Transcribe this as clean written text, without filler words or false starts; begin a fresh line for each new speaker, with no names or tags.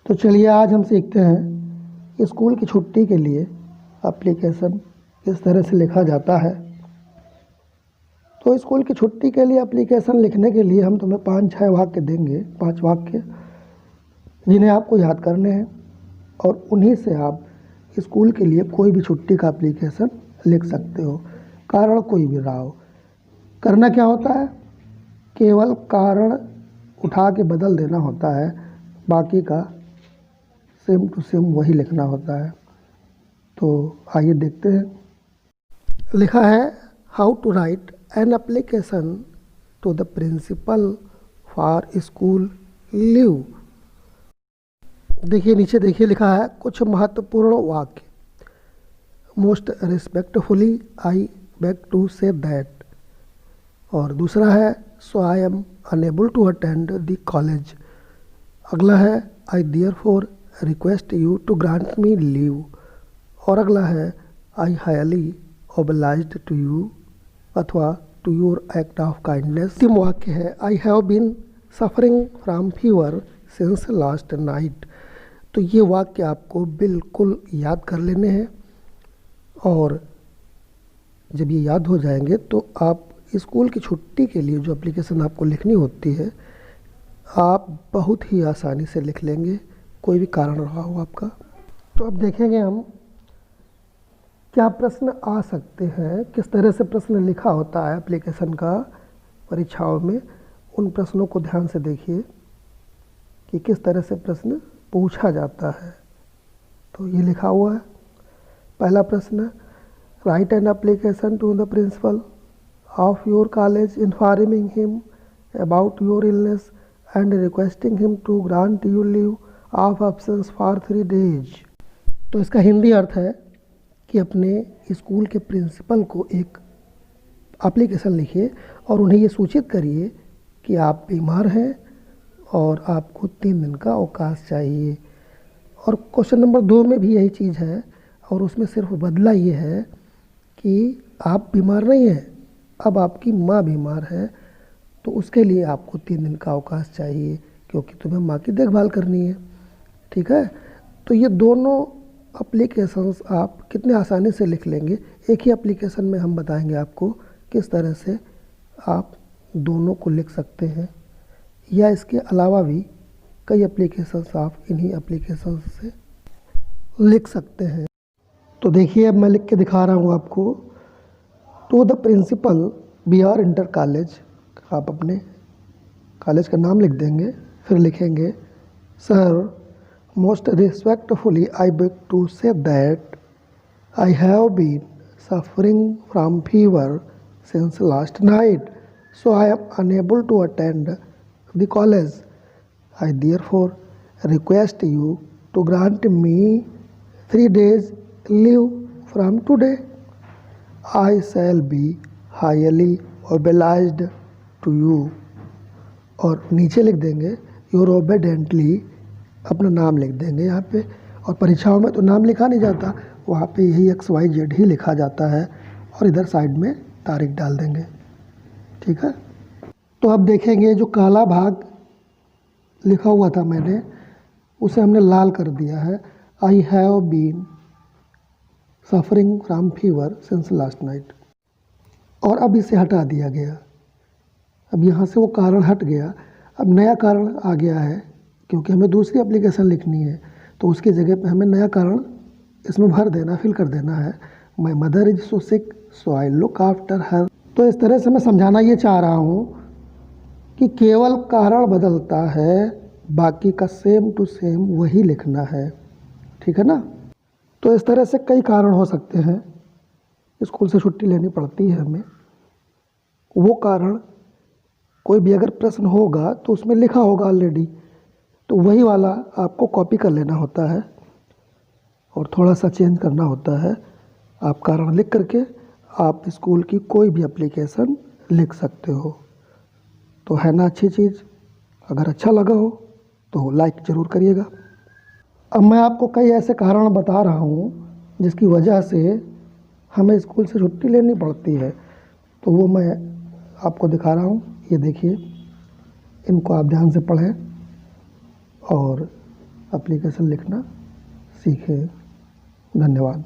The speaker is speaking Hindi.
तो चलिए आज हम सीखते हैं स्कूल की छुट्टी के लिए एप्लीकेशन किस तरह से लिखा जाता है। तो स्कूल की छुट्टी के लिए एप्लीकेशन लिखने के लिए हम तुम्हें 5-6 वाक्य देंगे, 5 वाक्य जिन्हें आपको याद करने हैं और उन्हीं से आप स्कूल के लिए कोई भी छुट्टी का एप्लीकेशन लिख सकते हो, कारण कोई भी रहा हो। करना क्या होता है, केवल कारण उठा के बदल देना होता है, बाकी का सेम टू सेम वही लिखना होता है। तो आइए देखते हैं। लिखा है how to write an application to the principal for school leave. देखिए नीचे देखिए लिखा है कुछ महत्वपूर्ण वाक्य। Most respectfully I beg to say that. और दूसरा है so I am unable to attend the college. अगला है I therefore request you to grant me leave. और अगला है I highly obliged to you अथवा to your act of kindness. अंतिम वाक्य है I have been suffering from fever since last night. तो ये वाक्य आपको बिल्कुल याद कर लेने हैं और जब ये याद हो जाएंगे तो आप स्कूल की छुट्टी के लिए जो एप्लीकेशन आपको लिखनी होती है आप बहुत ही आसानी से लिख लेंगे, कोई भी कारण रहा हो आपका। तो अब देखेंगे हम क्या प्रश्न आ सकते हैं, किस तरह से प्रश्न लिखा होता है एप्लीकेशन का परीक्षाओं में। उन प्रश्नों को ध्यान से देखिए कि किस तरह से प्रश्न पूछा जाता है। तो ये लिखा हुआ है पहला प्रश्न, write an application to the principal of your college informing him about your illness and requesting him to grant you leave of absence for 3 days। तो इसका हिंदी अर्थ है कि अपने स्कूल के प्रिंसिपल को एक एप्लीकेशन लिखिए और उन्हें ये सूचित करिए कि आप बीमार हैं और आपको 3 दिन का अवकाश चाहिए। और क्वेश्चन नंबर 2 में भी यही चीज़ है और उसमें सिर्फ बदला ये है कि आप बीमार नहीं हैं, अब आपकी माँ बीमार है तो उसके लिए आपको 3 दिन का अवकाश चाहिए क्योंकि तुम्हें माँ की देखभाल करनी है। ठीक है, तो ये दोनों एप्लीकेशंस आप कितने आसानी से लिख लेंगे। एक ही एप्लीकेशन में हम बताएंगे आपको किस तरह से आप दोनों को लिख सकते हैं, या इसके अलावा भी कई एप्लीकेशंस आप इन्हीं एप्लीकेशंस से लिख सकते हैं। तो देखिए अब मैं लिख के दिखा रहा हूँ आपको। To the principal B R inter college, आप अपने कॉलेज का नाम लिख देंगे, फिर लिखेंगे sir most respectfully I beg to say that I have been suffering from fever since last night so I am unable to attend the college. I therefore request you to grant me 3 days leave from today. I shall be highly obliged to you. और नीचे लिख देंगे योर ओबेडेंटली, अपना नाम लिख देंगे यहाँ पे। और परीक्षाओं में तो नाम लिखा नहीं जाता, वहाँ पे यही XYZ ही लिखा जाता है और इधर साइड में तारीख डाल देंगे। ठीक है, तो अब देखेंगे जो काला भाग लिखा हुआ था मैंने उसे हमने लाल कर दिया है। I have been suffering from fever since last night, और अब इसे हटा दिया गया। अब यहाँ से वो कारण हट गया, अब नया कारण आ गया है क्योंकि हमें दूसरी एप्लीकेशन लिखनी है तो उसकी जगह पे हमें नया कारण इसमें भर देना, फिल कर देना है। My mother is so sick so I look after her. तो इस तरह से मैं समझाना ये चाह रहा हूँ कि केवल कारण बदलता है, बाकी का सेम टू सेम वही लिखना है। ठीक है ना। तो इस तरह से कई कारण हो सकते हैं, स्कूल से छुट्टी लेनी पड़ती है हमें। वो कारण कोई भी अगर प्रश्न होगा तो उसमें लिखा होगा ऑलरेडी, तो वही वाला आपको कॉपी कर लेना होता है और थोड़ा सा चेंज करना होता है। आप कारण लिख करके आप स्कूल की कोई भी एप्लीकेशन लिख सकते हो। तो है ना अच्छी चीज़। अगर अच्छा लगा हो तो लाइक ज़रूर करिएगा। अब मैं आपको कई ऐसे कारण बता रहा हूँ जिसकी वजह से हमें स्कूल से छुट्टी लेनी पड़ती है, तो वो मैं आपको दिखा रहा हूँ। ये देखिए, इनको आप ध्यान से पढ़ें और एप्लीकेशन लिखना सीखें। धन्यवाद।